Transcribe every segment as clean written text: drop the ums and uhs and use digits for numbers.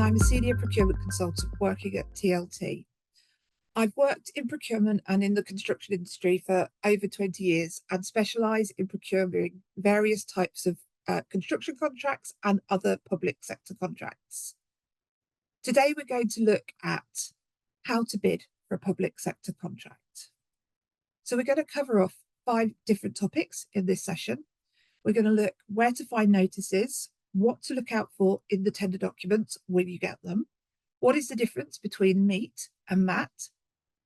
I'm a senior procurement consultant working at TLT. I've worked in procurement and in the construction industry for over 20 years and specialise in procuring various types of construction contracts and other public sector contracts. Today, we're going to look at how to bid for a public sector contract. So we're going to cover off 5 different topics in this session. We're going to look where to find notices, what to look out for in the tender documents when you get them, what is the difference between meet and mat,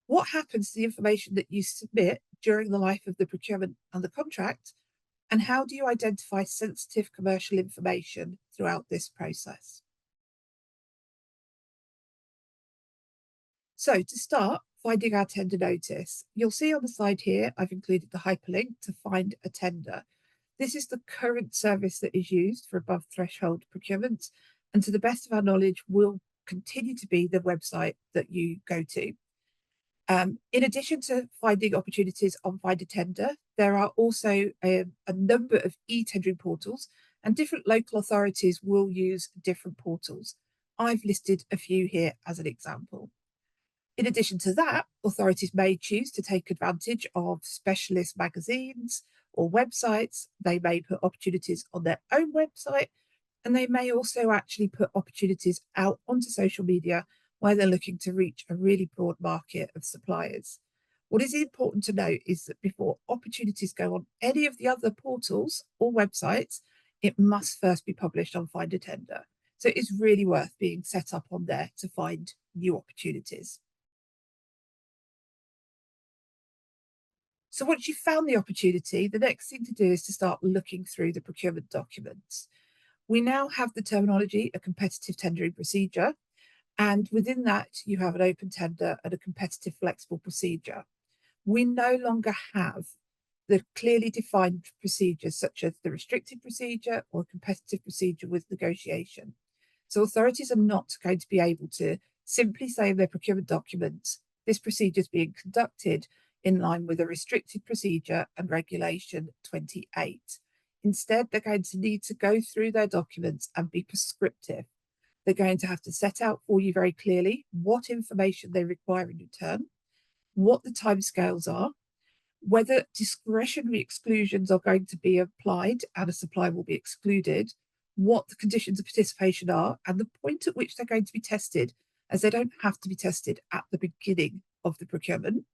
what happens to the information that you submit during the life of the procurement and the contract, and how do you identify sensitive commercial information throughout this process. So to start, finding our tender notice. You'll see on the side here, I've included the hyperlink to find a tender. This is the current service that is used for above threshold procurements, and to the best of our knowledge, will continue to be the website that you go to. In addition to finding opportunities on Find a Tender, there are also a number of e-tendering portals, and different local authorities will use different portals. I've listed a few here as an example. In addition to that, authorities may choose to take advantage of specialist magazines or websites. They may put opportunities on their own website, and they may also actually put opportunities out onto social media where they're looking to reach a really broad market of suppliers. What is important to note is that before opportunities go on any of the other portals or websites, it must first be published on Find a Tender. So it's really worth being set up on there to find new opportunities. So once you've found the opportunity, the next thing to do is to start looking through the procurement documents. We now have the terminology, a competitive tendering procedure, and within that, you have an open tender and a competitive flexible procedure. We no longer have the clearly defined procedures such as the restricted procedure or competitive procedure with negotiation. So authorities are not going to be able to simply say in their procurement documents, this procedure is being conducted in line with a restricted procedure and regulation 28. Instead, they're going to need to go through their documents and be prescriptive. They're going to have to set out for you very clearly what information they require in return, what the timescales are, whether discretionary exclusions are going to be applied and a supply will be excluded, what the conditions of participation are, and the point at which they're going to be tested, as they don't have to be tested at the beginning of the procurement.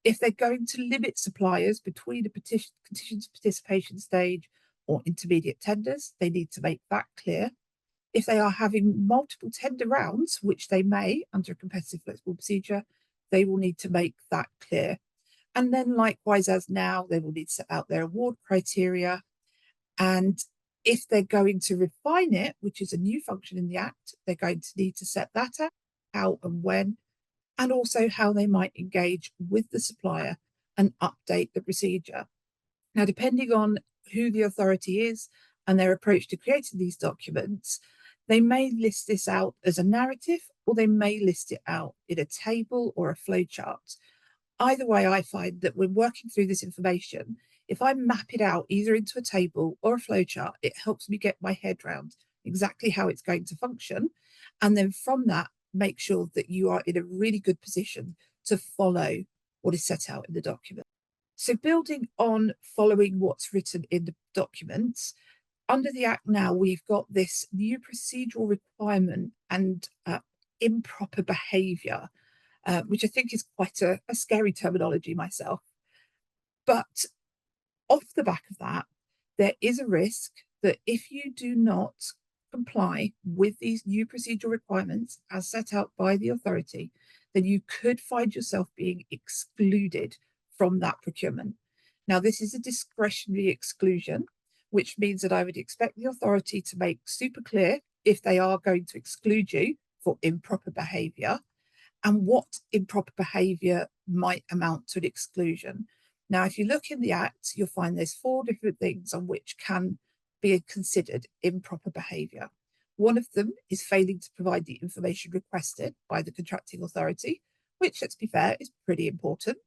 If they're going to limit suppliers between a conditions of participation stage or intermediate tenders, they need to make that clear. If they are having multiple tender rounds, which they may under a competitive flexible procedure, they will need to make that clear. And then likewise as now, they will need to set out their award criteria. And if they're going to refine it, which is a new function in the Act, they're going to need to set that out, how and when, and also how they might engage with the supplier and update the procedure. Now, depending on who the authority is and their approach to creating these documents, they may list this out as a narrative, or they may list it out in a table or a flowchart. Either way, I find that when working through this information, if I map it out either into a table or a flowchart, it helps me get my head around exactly how it's going to function. And then from that, make sure that you are in a really good position to follow what is set out in the document. So building on following what's written in the documents, under the Act now, we've got this new procedural requirement and improper behaviour, which I think is quite a scary terminology myself. But off the back of that, there is a risk that if you do not comply with these new procedural requirements as set out by the authority, then you could find yourself being excluded from that procurement. Now, this is a discretionary exclusion, which means that I would expect the authority to make super clear if they are going to exclude you for improper behaviour and what improper behaviour might amount to an exclusion. Now, if you look in the Act, you'll find there's 4 different things on which can be considered improper behaviour. One of them is failing to provide the information requested by the contracting authority, which, let's be fair, is pretty important.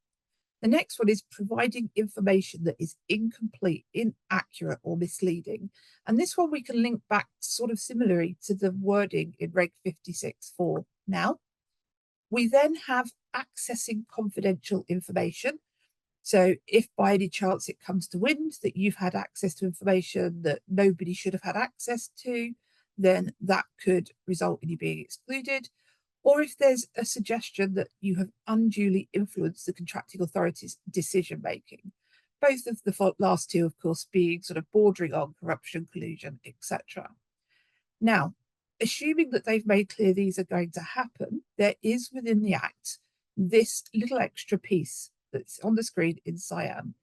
The next one is providing information that is incomplete, inaccurate, or misleading. And this one we can link back sort of similarly to the wording in Reg 56(4). Now, we then have accessing confidential information. So if by any chance it comes to wind that you've had access to information that nobody should have had access to, then that could result in you being excluded. Or if there's a suggestion that you have unduly influenced the contracting authority's decision making. Both of the last two, of course, being sort of bordering on corruption, collusion, etc. Now, assuming that they've made clear these are going to happen, there is within the Act this little extra piece that's on the screen in cyan,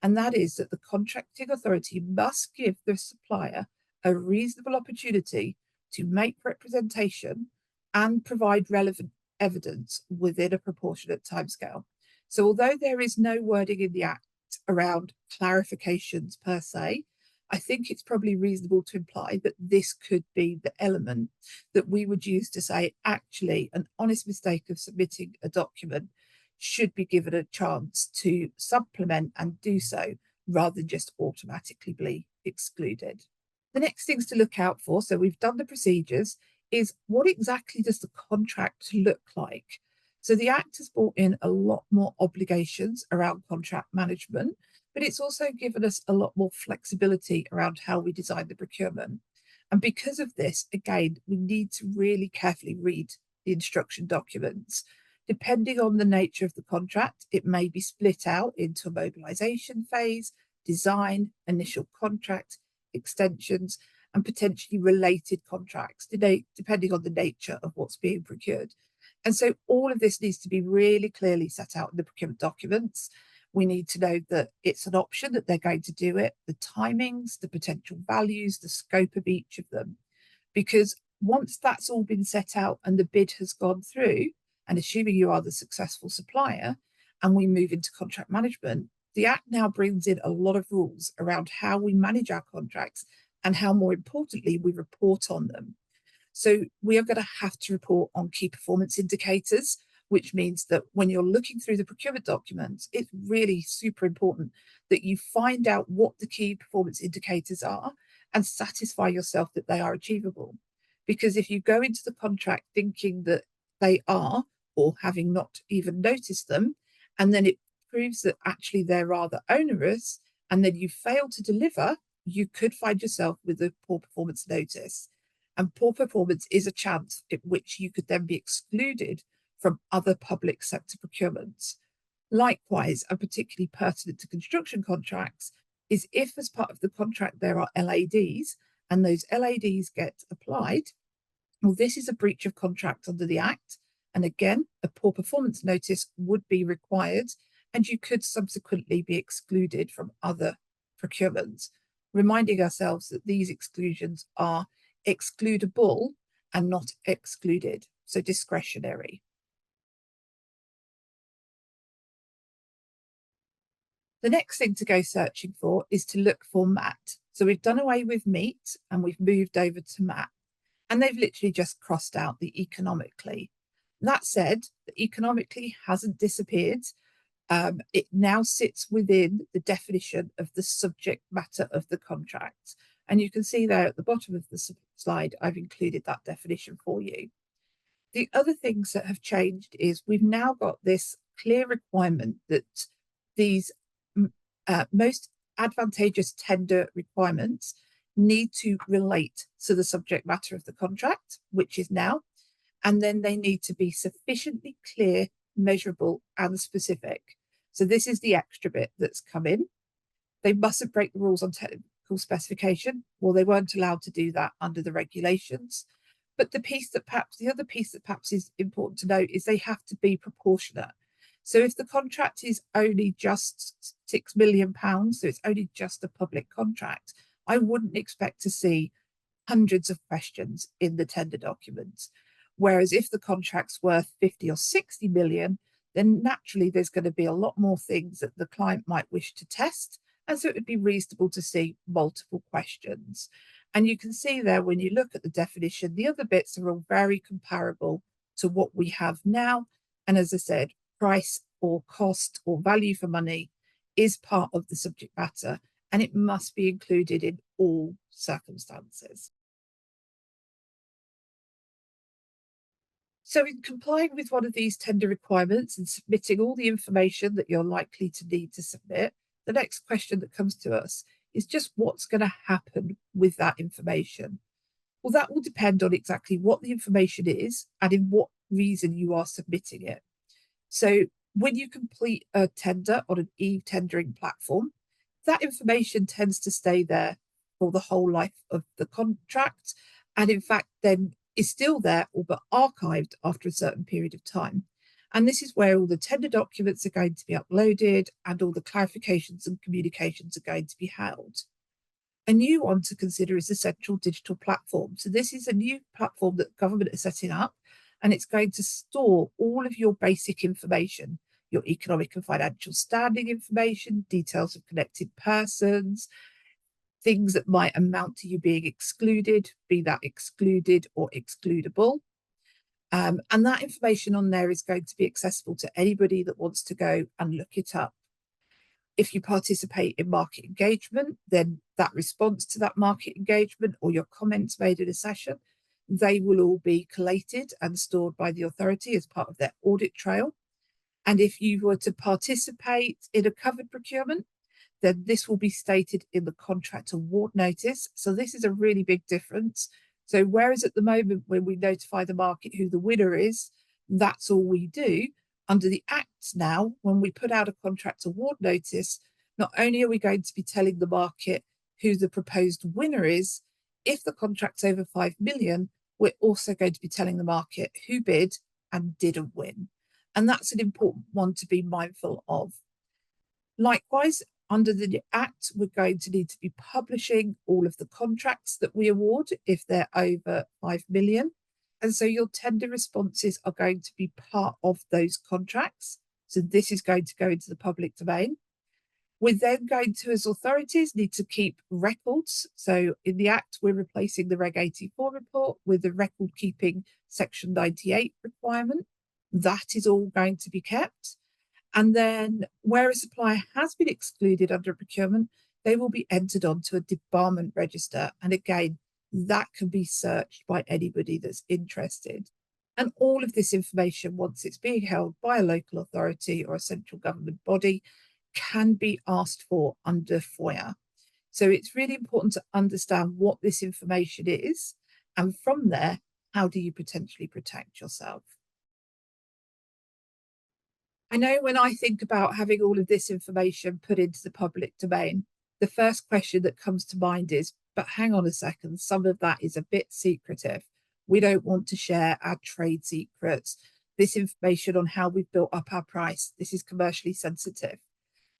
and that is that the contracting authority must give the supplier a reasonable opportunity to make representation and provide relevant evidence within a proportionate timescale. So although there is no wording in the Act around clarifications per se, I think it's probably reasonable to imply that this could be the element that we would use to say, actually, an honest mistake of submitting a document should be given a chance to supplement and do so rather than just automatically be excluded. The next things to look out for, so we've done the procedures, is what exactly does the contract look like? So the Act has brought in a lot more obligations around contract management, but it's also given us a lot more flexibility around how we design the procurement. And because of this, again, we need to really carefully read the instruction documents. Depending on the nature of the contract, it may be split out into a mobilisation phase, design, initial contract, extensions, and potentially related contracts, depending on the nature of what's being procured. And so all of this needs to be really clearly set out in the procurement documents. We need to know that it's an option, that they're going to do it, the timings, the potential values, the scope of each of them. Because once that's all been set out and the bid has gone through, and assuming you are the successful supplier, and we move into contract management, the Act now brings in a lot of rules around how we manage our contracts and how, more importantly, we report on them. So we are going to have to report on key performance indicators, which means that when you're looking through the procurement documents, it's really super important that you find out what the key performance indicators are and satisfy yourself that they are achievable. Because if you go into the contract thinking that they are, or having not even noticed them, and then it proves that actually they're rather onerous, and then you fail to deliver, you could find yourself with a poor performance notice. And poor performance is a chance at which you could then be excluded from other public sector procurements. Likewise, and particularly pertinent to construction contracts, is if as part of the contract there are LADs and those LADs get applied, well, this is a breach of contract under the Act. And again, a poor performance notice would be required, and you could subsequently be excluded from other procurements, reminding ourselves that these exclusions are excludable and not excluded, so discretionary. The next thing to go searching for is to look for MAT. So we've done away with meet and we've moved over to MAT. And they've literally just crossed out the economically. That said, the economically hasn't disappeared. It now sits within the definition of the subject matter of the contract. And you can see there at the bottom of the slide, I've included that definition for you. The other things that have changed is we've now got this clear requirement that these most advantageous tender requirements need to relate to the subject matter of the contract, which is now, and then they need to be sufficiently clear, measurable, and specific. So this is the extra bit that's come in. They mustn't break the rules on technical specification. Well, they weren't allowed to do that under the regulations. But the other piece that perhaps is important to note is they have to be proportionate. So if the contract is only just £6 million, so it's only just a public contract, I wouldn't expect to see hundreds of questions in the tender documents. Whereas if the contract's worth 50 or 60 million, then naturally there's going to be a lot more things that the client might wish to test. And so it would be reasonable to see multiple questions. And you can see there, when you look at the definition, the other bits are all very comparable to what we have now. And as I said, price or cost or value for money is part of the subject matter, and it must be included in all circumstances. So in complying with one of these tender requirements and submitting all the information that you're likely to need to submit, the next question that comes to us is just what's going to happen with that information. Well, that will depend on exactly what the information is and in what reason you are submitting it. So when you complete a tender on an e-tendering platform, that information tends to stay there for the whole life of the contract, and in fact then is still there, all but archived after a certain period of time. And this is where all the tender documents are going to be uploaded and all the clarifications and communications are going to be held. A new one to consider is the central digital platform. So this is a new platform that government is setting up, and it's going to store all of your basic information, your economic and financial standing information, details of connected persons, things that might amount to you being excluded, be that excluded or excludable. And that information on there is going to be accessible to anybody that wants to go and look it up. If you participate in market engagement, then that response to that market engagement or your comments made in a session, they will all be collated and stored by the authority as part of their audit trail. And if you were to participate in a covered procurement, then this will be stated in the contract award notice. So this is a really big difference. So whereas at the moment when we notify the market who the winner is, that's all we do. Under the Act now, when we put out a contract award notice, not only are we going to be telling the market who the proposed winner is, if the contract's over 5 million, we're also going to be telling the market who bid and didn't win. And that's an important one to be mindful of. Likewise, under the Act, we're going to need to be publishing all of the contracts that we award if they're over 5 million. And so your tender responses are going to be part of those contracts. So this is going to go into the public domain. We're then going to, as authorities, need to keep records. So in the Act, we're replacing the Reg 84 report with the record keeping Section 98 requirement. That is all going to be kept. And then where a supplier has been excluded under procurement, they will be entered onto a debarment register. And again, that can be searched by anybody that's interested. And all of this information, once it's being held by a local authority or a central government body, can be asked for under FOIA. So it's really important to understand what this information is. And from there, how do you potentially protect yourself? I know when I think about having all of this information put into the public domain, the first question that comes to mind is, but hang on a second, some of that is a bit secretive. We don't want to share our trade secrets. This information on how we've built up our price, this is commercially sensitive.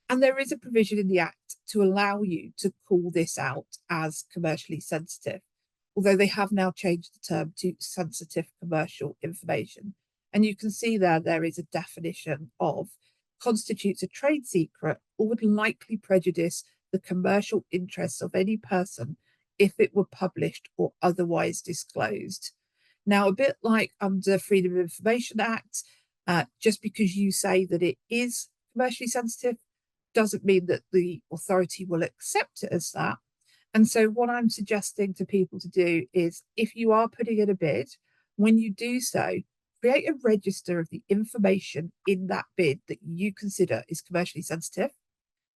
And there is a provision in the Act to allow you to call this out as commercially sensitive, although they have now changed the term to sensitive commercial information. And you can see there is a definition of constitutes a trade secret or would likely prejudice the commercial interests of any person if it were published or otherwise disclosed. Now, a bit like under Freedom of Information Act, just because you say that it is commercially sensitive doesn't mean that the authority will accept it as that. And so what I'm suggesting to people to do is, if you are putting in a bid, when you do so, create a register of the information in that bid that you consider is commercially sensitive.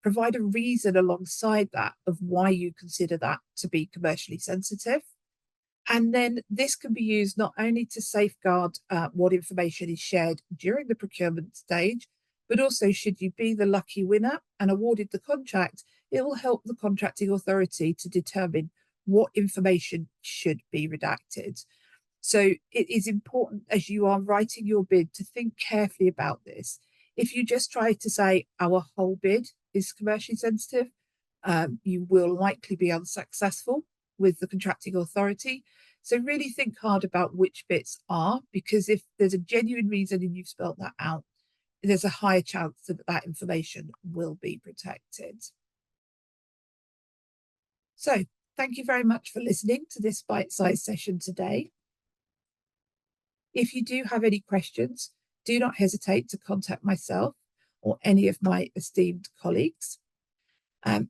Provide a reason alongside that of why you consider that to be commercially sensitive. And then this can be used not only to safeguard what information is shared during the procurement stage, but also should you be the lucky winner and awarded the contract, it will help the contracting authority to determine what information should be redacted. So it is important as you are writing your bid to think carefully about this. If you just try to say our whole bid is commercially sensitive, you will likely be unsuccessful with the contracting authority. So really think hard about which bits are, because if there's a genuine reason and you've spelled that out, there's a higher chance that that information will be protected. So thank you very much for listening to this bite-sized session today. If you do have any questions, do not hesitate to contact myself, or any of my esteemed colleagues.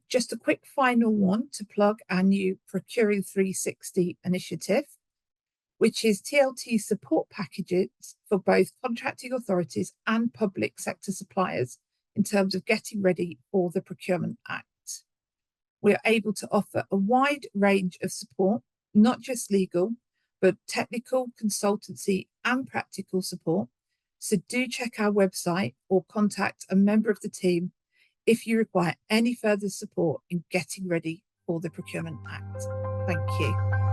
Just a quick final one to plug our new Procuring 360 initiative, which is TLT support packages for both contracting authorities and public sector suppliers in terms of getting ready for the Procurement Act. We are able to offer a wide range of support, not just legal, but technical, consultancy, and practical support. So do check our website or contact a member of the team if you require any further support in getting ready for the Procurement Act. Thank you.